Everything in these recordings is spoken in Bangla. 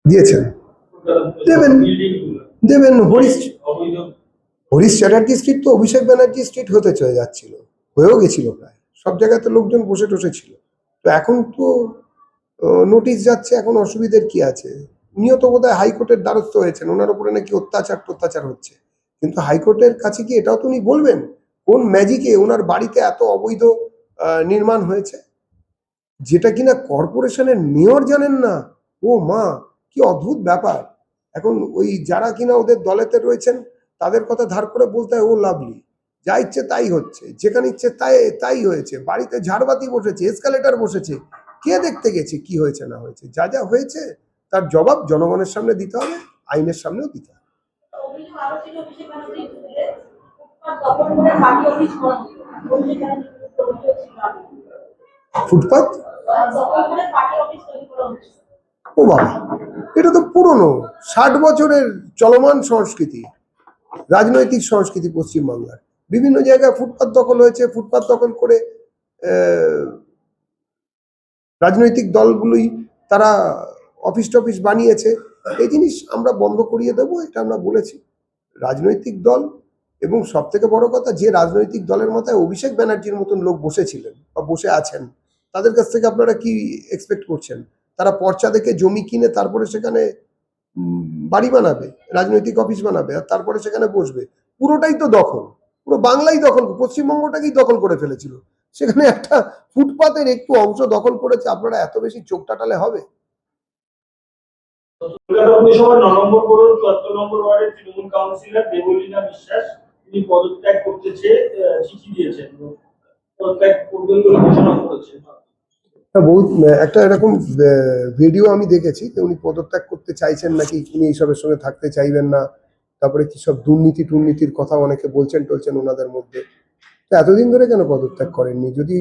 দিয়েছেন, দেবেন দেবেন। হরিশ চ্যাটার্জি স্ট্রিট তো অভিষেক ব্যানার্জি স্ট্রিট হতে চলে যাচ্ছিল, হয়েও গেছিল প্রায়, সব জায়গাতে লোকজন বসে টসে ছিল। তো এখন তো নোটিশ যাচ্ছে, এখন অসুবিধার কি আছে? উনিও তো বোধহয় হাইকোর্টের দ্বারস্থ হয়েছেন, ওনার উপরে নাকি অত্যাচার হচ্ছে, কিন্তু হাইকোর্টের কাছে কি এটাও তো উনি বলবেন কোন ম্যাজিকে ওনার বাড়িতে এত অবৈধ নির্মাণ হয়েছে, যেটা কিনা কর্পোরেশনের মেয়র জানেন না? ও মা, কি অদ্ভুত ব্যাপার! এখন ওই যারা কিনা ওদের দলেতে রয়েছেন তাদের কথা ধার করে বলতে হয় ও লাভলি, যা ইচ্ছে তাই হচ্ছে, যেখানে ইচ্ছে তাই তাই হয়েছে, বাড়িতে ঝাড়বাতি বসেছে, এসকালেটার বসেছে, কে দেখতে গেছে কি হয়েছে না হয়েছে? যা যা হয়েছে তার জবাব জনগণের সামনে দিতে হবে, আইনের সামনেও দিতে হবে। ফুটপাত, ও বাবা, এটা তো পুরনো 60 বছরের চলমান সংস্কৃতি, রাজনৈতিক সংস্কৃতি পশ্চিমবাংলার। বিভিন্ন জায়গায় ফুটপাত দখল হয়েছে, ফুটপাত দখল করে রাজনৈতিক দলগুলোই তারা অফিস টফিস বানিয়েছে। এই জিনিস আমরা বন্ধ করিয়ে দেবো, এটা আমরা বলেছি। রাজনৈতিক দল, এবং সব থেকে বড় কথা, যে রাজনৈতিক দলের মাথায় অভিষেক ব্যানার্জির মতন লোক বসেছিলেন বা বসে আছেন, তাদের কাছ থেকে আপনারা কি এক্সপেক্ট করছেন? তারা পর্চা দেখে জমি কিনে তারপরে সেখানে বাড়ি বানাবে, রাজনৈতিক অফিস বানাবে, আর তারপরে সেখানে বসবে? পুরোটাই তো দখল, পুরো বাংলাই দখল, পশ্চিমবঙ্গটাকেই দখল করে ফেলেছিল। সেখানে একটা ফুটপাতের একটু অংশ দখল করেছে, আপনারা এত বেশি চোখ টাটালে হবে? তৃণমূল কাউন্সিলর দেবলীনা বিশ্বাস তিনি পদত্যাগ করতে চেয়ে চিঠি দিয়েছেন, পদত্যাগ করবেন বলে ঘোষণা করেছেন। বহুত একটা এরকম ভিডিও আমি দেখেছি যে উনি পদত্যাগ করতে চাইছেন নাকি, উনি এইসবের সঙ্গে থাকতে চাইবেন না, তারপরে কি সব দুর্নীতির কথা অনেকে বলছেন টলছেন ওনাদের মধ্যে। তো এতদিন ধরে কেন পদত্যাগ করেননি? যদি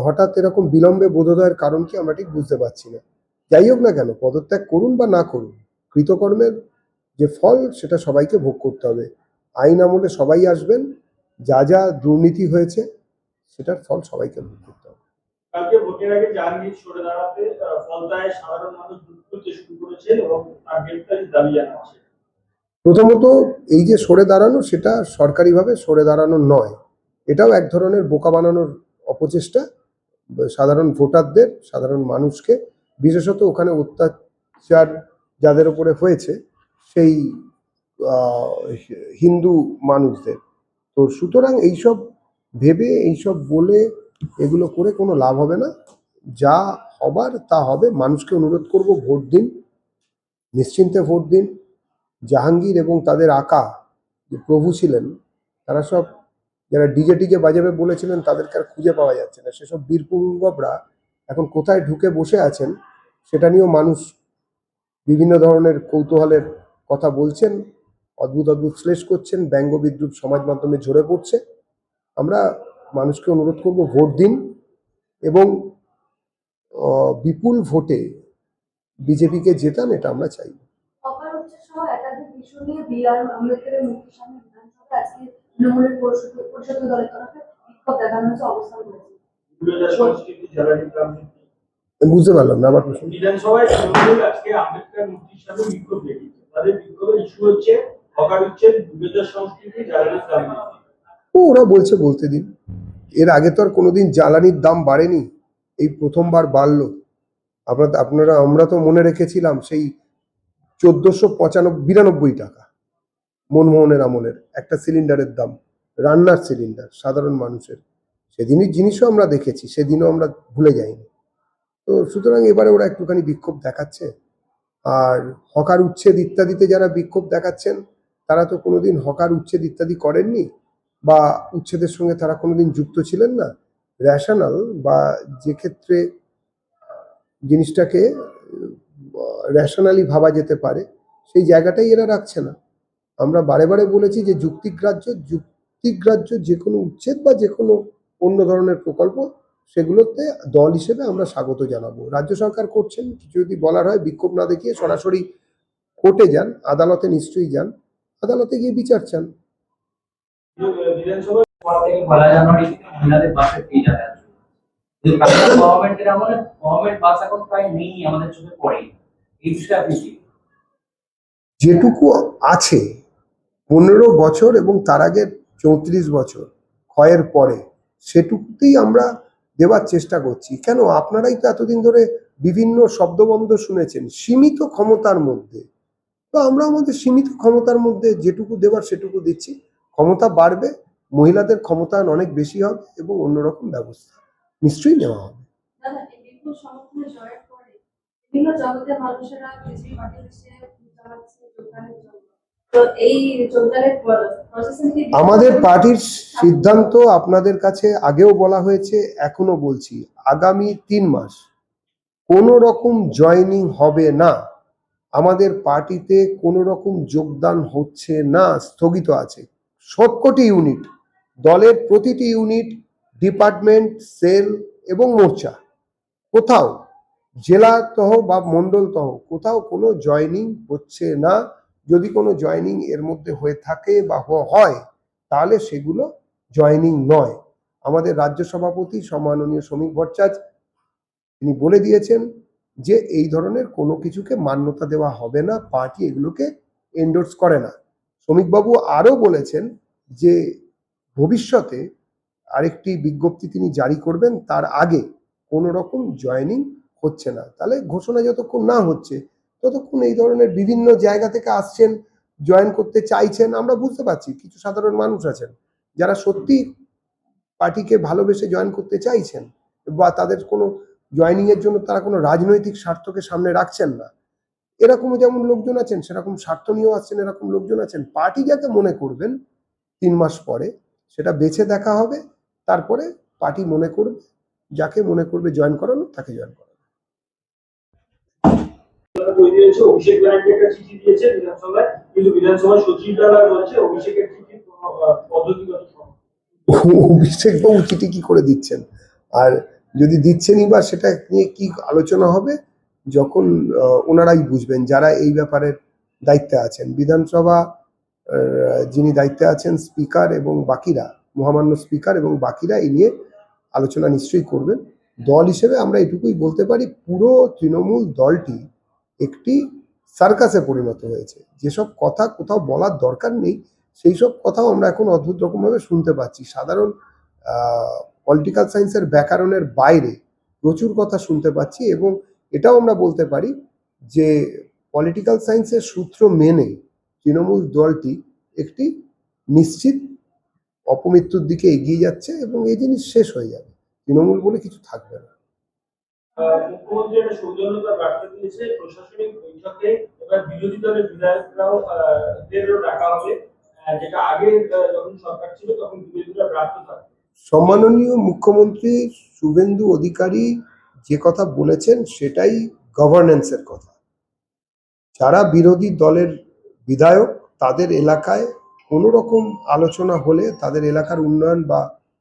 হঠাৎ এরকম বিলম্বে বোধোদয়ের কারণ কি আমরা ঠিক বুঝতে পারছি না। যাই হোক না কেন, পদত্যাগ করুন বা না করুন, কৃতকর্মের যে ফল সেটা সবাইকে ভোগ করতে হবে। আইন আমলে সবাই আসবেন, যা যা দুর্নীতি হয়েছে সেটার ফল সবাইকে ভোগ করতে হবে। কালকে ভোটের আগে জাহাঙ্গীর সরে দাঁড়াতে ফলতায় সাধারণ মানুষ যুদ্ধ করতে শুরু করেছেন এবং তার গ্রেপ্তারির দাবি জানাচ্ছে। প্রথমত, এই যে সরে দাঁড়ানো, সেটা সরকারিভাবে সরে দাঁড়ানো নয়, এটাও এক ধরনের বোকা বানানোর অপচেষ্টা সাধারণ ভোটারদের, সাধারণ মানুষকে, বিশেষত ওখানে অত্যাচার যাদের উপরে হয়েছে সেই হিন্দু মানুষদের। তো সুতরাং এইসব ভেবে, এইসব বলে, এগুলো করে কোনো লাভ হবে না। যা হবার তা হবে। মানুষকে অনুরোধ করব, ভোট দিন, নিশ্চিন্তে ভোট দিন। জাহাঙ্গীর এবং তাদের আকা যে প্রভু ছিলেন, তারা সব যারা ডিজে টিজে বাজাবে বলেছিলেন তাদেরকে আর খুঁজে পাওয়া যাচ্ছে না। সেসব বীরপুঙ্গবরা এখন কোথায় ঢুকে বসে আছেন সেটা নিয়েও মানুষ বিভিন্ন ধরনের কৌতূহলের কথা বলছেন, অদ্ভুত অদ্ভুত শ্লেষ করছেন, ব্যঙ্গ বিদ্রুপ সমাজ মাধ্যমে ঝরে পড়ছে। আমরা মানুষকে অনুরোধ করব, ভোট দিন এবং বিপুল ভোটে বিজেপিকে জেতান, এটা আমরা চাই। বুঝতে পারলাম না, আবার প্রশ্ন। বিধানসভায় তৃণমূল আজকে আম্বেদকর মূর্তির সামনে বিক্ষোভ দেখিয়েছে। তাদের বিক্ষোভের ইস্যু হচ্ছে হকার উচ্ছেদ, বিবেচনা সংস্কৃতি, জ্বালানির দাম বৃদ্ধি। ওরা বলছে, বলতে দিন। এর আগে তো আর কোনোদিন জ্বালানির দাম বাড়েনি, এই প্রথমবার বাড়লো। আমরা তো মনে রেখেছিলাম সেই 1492 টাকা মনমোহনের আমলের একটা সিলিন্ডারের দাম, রান্নার সিলিন্ডার সাধারণ মানুষের। সেদিনের জিনিসও আমরা দেখেছি, সেদিনও আমরা ভুলে যাইনি। তো সুতরাং এবারে ওরা একটুখানি বিক্ষোভ দেখাচ্ছে। আর হকার উচ্ছেদ ইত্যাদিতে যারা বিক্ষোভ দেখাচ্ছেন, তারা তো কোনোদিন হকার উচ্ছেদ ইত্যাদি করেননি, বা উচ্ছেদের সঙ্গে তারা কোনোদিন যুক্ত ছিলেন না। রেশনাল বা যে ক্ষেত্রে জিনিসটাকে রেশনালি ভাবা যেতে পারে, সেই জায়গাটাই এরা রাখছে না। আমরা বারে বারে বলেছি যে যুক্তিগ্রাহ্য যে কোনো উচ্ছেদ বা যে কোনো অন্য ধরনের প্রকল্প, সেগুলোতে দল হিসেবে আমরা স্বাগত জানাবো। রাজ্য সরকার করছেন, কিছু যদি বলার হয় বিক্ষোভ না দেখিয়ে সরাসরি কোর্টে যান, আদালতে নিশ্চয়ই যান, আদালতে গিয়ে বিচার চান। যেটুকু আছে 15 বছর এবং তার আগের 34 বছর ক্ষয়ের পরে সেটুকুতেই আমরা দেওয়ার চেষ্টা করছি। কেন, আপনারাই তো এতদিন ধরে বিভিন্ন শব্দবন্ধ শুনেছেন সীমিত ক্ষমতার মধ্যে। তো আমরা আমাদের সীমিত ক্ষমতার মধ্যে যেটুকু দেওয়ার সেটুকু দিচ্ছি। ক্ষমতা বাড়বে, মহিলাদের ক্ষমতায়ন অনেক বেশি হবে এবং অন্যরকম ব্যবস্থা নিশ্চয়ই নেওয়া হবে। দাদা, এই বিপুল সমর্থনে জয়ের পরে বিভিন্ন জগতের মানুষেরা বিজেপি পার্টিতে চালাচ্ছে যোগদানের জন্য। তো এই যোগদানের প্রসেসিং কি আমাদের পার্টির সিদ্ধান্ত আপনাদের কাছে আগেও বলা হয়েছে, এখনো বলছি, আগামী 3 মাস কোনো রকম জয়েনিং হবে না। আমাদের পার্টিতে কোনো রকম যোগদান হচ্ছে না, স্থগিত আছে। সবকটি ইউনিট, দলের প্রতিটি ইউনিট, ডিপার্টমেন্ট, সেল এবং মোর্চা, কোথাও জেলা তহ বা মন্ডল তহ কোথাও কোনো জয়েনিং হচ্ছে না। যদি কোনো জয়েনিং এর মধ্যে হয়ে থাকে বা হয় তাহলে সেগুলো জয়েনিং নয়। আমাদের রাজ্য সভাপতি সম্মাননীয় শ্রমিক ভট্টাচার্য তিনি বলে দিয়েছেন যে এই ধরনের কোনো কিছুকে মান্যতা দেওয়া হবে না, পার্টি এগুলোকে এন্ডোর্স করে না। শ্রমিকবাবু আরও বলেছেন যে ভবিষ্যতে আরেকটি বিজ্ঞপ্তি তিনি জারি করবেন, তার আগে কোনো রকম জয়েনিং হচ্ছে না। তাহলে ঘোষণা যতক্ষণ না হচ্ছে ততক্ষণ এই ধরনের বিভিন্ন জায়গা থেকে আসছেন, জয়েন করতে চাইছেন। আমরা বুঝতে পারছি কিছু সাধারণ মানুষ আছেন যারা সত্যি পার্টিকে ভালোবেসে জয়েন করতে চাইছেন বা তাদের কোনো জয়েনিং এর জন্য তারা কোনো রাজনৈতিক স্বার্থকে সামনে রাখছেন না। এরকমও যেমন লোকজন আছেন, সেরকম স্বার্থ নিয়েও আসছেন এরকম লোকজন আছেন। পার্টি যাকে মনে করবেন 3 মাস পরে সেটা বেছে দেখা হবে, তারপরে পার্টি মনে করবে যাকে মনে করবে জয়েন করানো তাকে জয়েন করানো। তৈরি হয়েছে, অভিষেক ব্যানার্জি একটা চিঠি দিয়েছে বিধানসভায়, কিন্তু বিধানসভার সচিবরা বলছে অভিষেকের চিঠি পদ্ধতিগত অভিষেক বাবু চিঠি কি করে দিচ্ছেন, আর যদি দিচ্ছেনই বা সেটা নিয়ে কি আলোচনা হবে যখন ওনারাই বুঝবেন যারা এই ব্যাপারের দায়িত্বে আছেন। বিধানসভা যিনি দায়িত্বে আছেন স্পিকার এবং বাকিরা, মহামান্য স্পিকার এবং বাকিরা এই নিয়ে আলোচনা নিশ্চয়ই করবেন। দল হিসেবে আমরা এটুকুই বলতে পারি, পুরো তৃণমূল দলটি একটি সার্কাসে পরিণত হয়েছে। যেসব কথা কোথাও বলার দরকার নেই সেই সব কথাও আমরা এখন অদ্ভুত রকমভাবে শুনতে পাচ্ছি। সাধারণ পলিটিক্যাল সায়েন্সের ব্যাকরণের বাইরে প্রচুর কথা শুনতে পাচ্ছি এবং এটাও আমরা বলতে পারি যে পলিটিক্যাল সায়েন্সের সূত্র মেনে তৃণমূল দলটি একটি নিশ্চিত অপমৃত্যুর দিকে এগিয়ে যাচ্ছে এবং এই জিনিস শেষ হয়ে যাবে, তৃণমূল বলে কিছু থাকবে না। মুখ্যমন্ত্রী একটা সৌজন্যতার বার্তা দিয়েছে, প্রশাসনিক বৈঠকে এবার বিরোধী দলের বিধায়করাও ডাকা হবে, যেটা আগে যখন সরকার ছিল তখন বিরোধীরা ব্রাত্য থাকতো। সম্মাননীয় মুখ্যমন্ত্রী শুভেন্দু অধিকারী যে কথা বলেছেন সেটাই গভর্নেন্সের কথা। যারা বিরোধী দলের বিধায়ক তাদের এলাকায় কোনো রকম আলোচনা হলে, তাদের এলাকার উন্নয়ন বা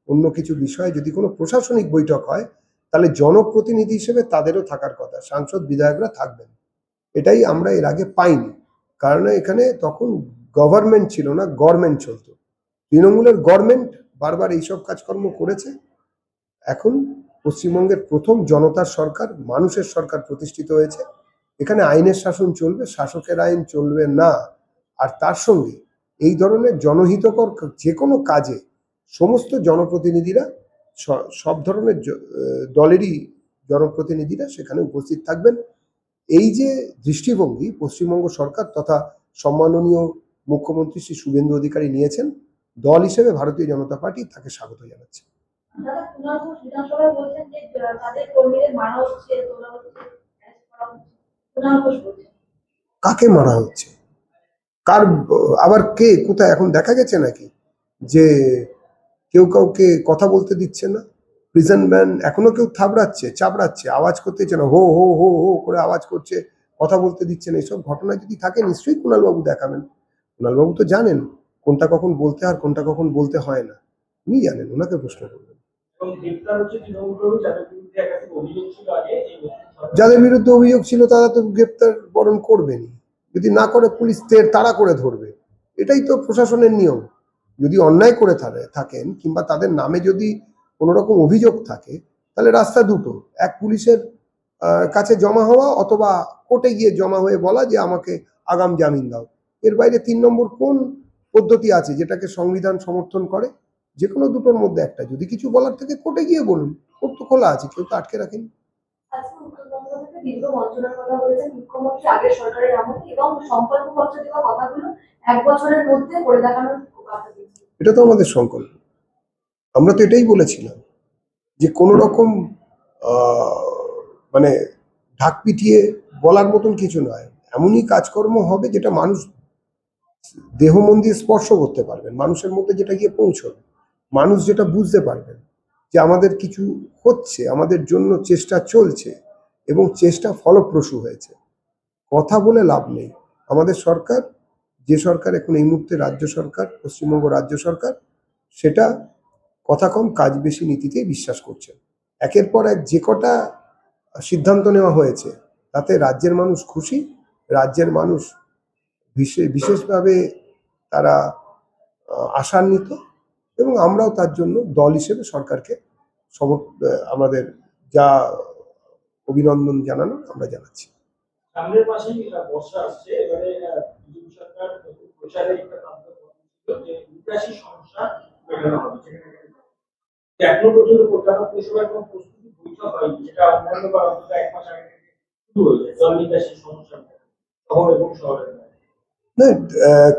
অন্য কিছু বিষয়ে যদি কোনো প্রশাসনিক বৈঠক হয় তাহলে জনপ্রতিনিধি হিসেবে তাদেরও থাকার কথা, সাংসদ বিধায়করা থাকবেন। এটাই আমরা এর আগে পাইনি, কারণ এখানে তখন গভর্নমেন্ট ছিল না, গভর্নমেন্ট চলতো। তৃণমূলের গভর্নমেন্ট বারবার এইসব কাজকর্ম করেছে। এখন পশ্চিমবঙ্গের প্রথম জনতার সরকার, মানুষের সরকার প্রতিষ্ঠিত হয়েছে। এখানে আইনের শাসন চলবে, শাসকের আইন চলবে না। আর তার সঙ্গে এই ধরনের জনহিতকর যে কোনো কাজে সমস্ত জনপ্রতিনিধিরা, সব ধরনের দলেরই জনপ্রতিনিধিরা সেখানে উপস্থিত থাকবেন। এই যে দৃষ্টিভঙ্গি পশ্চিমবঙ্গ সরকার তথা সম্মাননীয় মুখ্যমন্ত্রী শ্রী শুভেন্দু অধিকারী নিয়েছেন, দল হিসেবে ভারতীয় জনতা পার্টি তাকে স্বাগত জানাচ্ছে। দাদা, কুণাল ঘোষ বিধানসভায় বলছেন যে তাদের কর্মীদের মারা হচ্ছে, তোলা হচ্ছে, অ্যারেস্ট করা হচ্ছে। কুণাল ঘোষ বলছেন কাকে মারা হচ্ছে, কার, আবার কে, কোথায় এখন দেখা গেছে নাকি যে কেউ কাউকে কথা বলতে দিচ্ছে না? প্রিজন ব্যান এখনো কেউ চাপড়াচ্ছে, আওয়াজ করতে দিচ্ছে না, হো হো হো হো করে আওয়াজ করছে, কথা বলতে দিচ্ছে না। এইসব ঘটনা যদি থাকে নিশ্চয়ই কুণালবাবু দেখাবেন। কুণালবাবু তো জানেন কোনটা কখন বলতে আর কোনটা কখন বলতে হয় না, উনি জানেন, ওনাকে প্রশ্ন করবেন। এবং গ্রেপ্তার হচ্ছে তৃণমূল কর্মী যাদের বিরুদ্ধে একাধিক অভিযোগ ছিল আগে এই যাদের বিরুদ্ধে অভিযোগ ছিল তারা তো গ্রেপ্তার বরণ করবেনই, যদি না করে পুলিশ তাড়া করে ধরবে। এটাই তো প্রশাসনের নিয়ম। যদি অন্যায় করে থাকেন কিংবা তাদের নামে যদি কোনো রকম অভিযোগ থাকে তাহলে রাস্তা দুটো, এক পুলিশের কাছে জমা হওয়া অথবা কোর্টে গিয়ে জমা হয়ে বলা যে আমাকে আগাম জামিন দাও। এর বাইরে ৩ নম্বর কোন পদ্ধতি আছে যেটাকে সংবিধান সমর্থন করে? যে কোনো দুটোর মধ্যে একটা। যদি কিছু বলার থেকে কোর্টে গিয়ে বলুন, কোর্ট তো খোলা আছে, কেউ তো আটকে রাখেনি। আজকে উত্তরবঙ্গ থেকে দীর্ঘ বঞ্চনার কথা বলেছেন মুখ্যমন্ত্রী আগের সরকারের আমলে এবং সংকল্পপত্র দেওয়া কথাগুলো 1 বছরের মধ্যে করে দেখানোর কথা দিয়েছেন। এটা তো আমাদের সংকল্প। আমরা তো এটাই বলেছিলাম যে কোনো রকম মানে ঢাক পিটিয়ে বলার মতন কিছু নয়। এমনই কাজকর্ম হবে যেটা মানুষ দেহ মন দিয়ে স্পর্শ করতে পারবেন, মানুষের মধ্যে যেটা গিয়ে পৌঁছবে, মানুষ যেটা বুঝতে পারবেন যে আমাদের কিছু হচ্ছে, আমাদের জন্য চেষ্টা চলছে এবং চেষ্টা ফলপ্রসূ হয়েছে। কথা বলে লাভ নেই। আমাদের সরকার, যে সরকার এখন এই মুহূর্তে রাজ্য সরকার, পশ্চিমবঙ্গ রাজ্য সরকার, সেটা কথা কম কাজ বেশি নীতিতেই বিশ্বাস করছে। একের পর এক যে কটা সিদ্ধান্ত নেওয়া হয়েছে তাতে রাজ্যের মানুষ খুশি। রাজ্যের মানুষ বিশেষভাবে তারা আশান্বিত এবং আমরাও তার জন্য দল হিসেবে সরকারকে আমাদের যা অভিনন্দন জানানো আমরা জানাচ্ছি। সামনের মাসেই বর্ষা আসছে, এবারে বিজেপি সরকার প্রচারে একটা বক্তব্য ছিল যে ৮২ সমস্যা মেটানো হবে, এখনো পর্যন্ত কলকাতা পুরসভার কোনো প্রস্তুতি বৈঠক হয়নি, যেটা অন্যান্য বা অন্তত 1 মাস আগে থেকে শুরু হয়েছে জল নিকাশি সমস্যা শহর এবং শহরের বাইরে। না,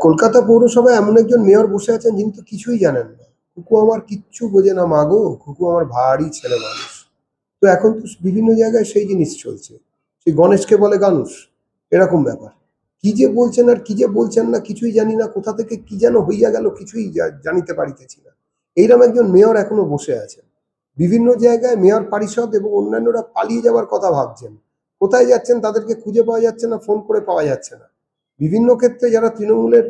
কলকাতা পৌরসভায় এমন একজন মেয়র বসে আছেন যিনি তো কিছুই জানেন না। খুকু আমার কিচ্ছু বোঝে না মা গো, খুকু আমার ভারী ছেলে মানুষ। তো এখন তো বিভিন্ন জায়গায় সেই জিনিস চলছে, সেই গণেশকে বলে গানুষ, এরকম ব্যাপার। কি যে বলছেন আর কি যে বলছেন না কিছুই জানি না, কোথা থেকে কি যেন হইয়া গেল কিছুই জানিতে পারিতেছি না। এইরকম একজন মেয়র এখনো বসে আছেন। বিভিন্ন জায়গায় মেয়র পরিষদ এবং অন্যান্যরা পালিয়ে যাওয়ার কথা ভাবছেন। কোথায় যাচ্ছেন তাদেরকে খুঁজে পাওয়া যাচ্ছে না, ফোন করে পাওয়া যাচ্ছে না। বিভিন্ন ক্ষেত্রে যারা তৃণমূলের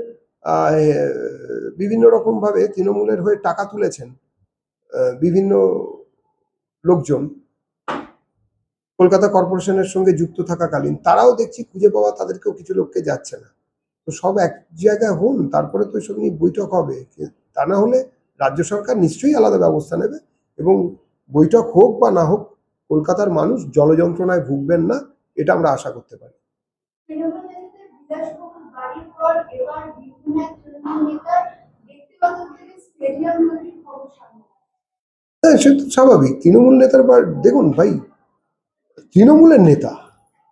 বিভিন্ন রকম ভাবে তৃণমূলের হয়ে টাকা তুলেছেন, বিভিন্ন লোকজন কলকাতা কর্পোরেশনের সঙ্গে যুক্ত থাকাকালীন, তারাও দেখছি খুঁজে পাওয়া তাদেরকেও কিছু লোককে যাচ্ছে না। তো সব এক জায়গায় হন, তারপরে তো এসব নিয়ে বৈঠক হবে। তা না হলে রাজ্য সরকার নিশ্চয়ই আলাদা ব্যবস্থা নেবে এবং বৈঠক হোক বা না হোক কলকাতার মানুষ জলযন্ত্রণায় ভুগবেন না, এটা আমরা আশা করতে পারি। তৃণমূল নেতাদের বিলাসবহুল বাড়ির পর এবার বিভিন্ন এক তৃণমূল নেতার ব্যক্তিগত থেকে স্টেডিয়াম তৈরির খবর সামনে আসছে। হ্যাঁ, সে তো স্বাভাবিক। তৃণমূল নেতার দেখুন ভাই, তৃণমূলের নেতা,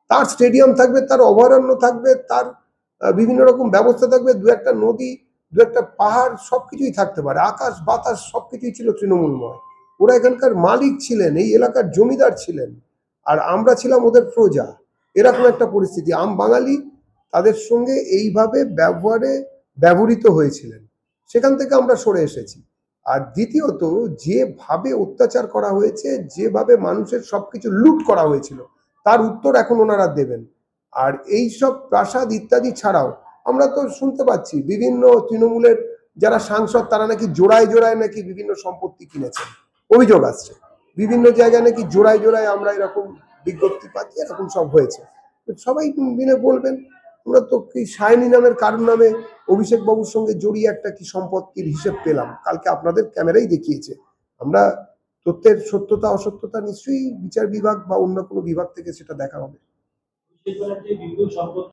তার স্টেডিয়াম থাকবে, তার অভয়ারণ্য থাকবে, তার বিভিন্ন রকম ব্যবস্থা থাকবে, দু একটা নদী, দু একটা পাহাড়, সবকিছুই থাকতে পারে, আকাশ বাতাস সবকিছুই ছিল তৃণমূলময়। ওরা এখানকার মালিক ছিলেন, এই এলাকার জমিদার ছিলেন, আর আমরা ছিলাম ওদের প্রজা। এরকম একটা পরিস্থিতি। আম বাঙালি তাদের সঙ্গে এইভাবে ব্যবহৃত হয়েছিলেন, সেখান থেকে আমরা সরে এসেছি। আর দ্বিতীয়ত, যেভাবে অত্যাচার করা হয়েছে, যেভাবে মানুষের সবকিছু লুট করা হয়েছিল, তার উত্তর এখন ওনারা দেবেন। আর এই সব প্রাসাদ ইত্যাদি ছাড়াও আমরা তো শুনতে পাচ্ছি বিভিন্ন তৃণমূলের যারা সাংসদ তারা নাকি জোড়ায় জোড়ায় নাকি বিভিন্ন সম্পত্তি কিনেছেন, অভিযোগ আসছে। বিভিন্ন জায়গায় নাকি জোড়ায় জোড়ায় আমরা এরকম বিজ্ঞপ্তি পাচ্ছি, এরকম সব হয়েছে। তো সবাই মিলে বলবেন। আমরা তো কি সায়নী নামের কারোর নামে অভিষেক বাবুর সঙ্গে জড়িয়ে একটা কি সম্পত্তির হিসেব পেলাম, কালকে আপনাদের ক্যামেরাই দেখিয়েছে। আমরা তথ্যের সত্যতা অসত্যতা নিশ্চয়ই বিচার বিভাগ বা অন্য কোনো বিভাগ থেকে সেটা দেখা হবে। অভিষেক ব্যানার্জি বিপুল সম্পত্তি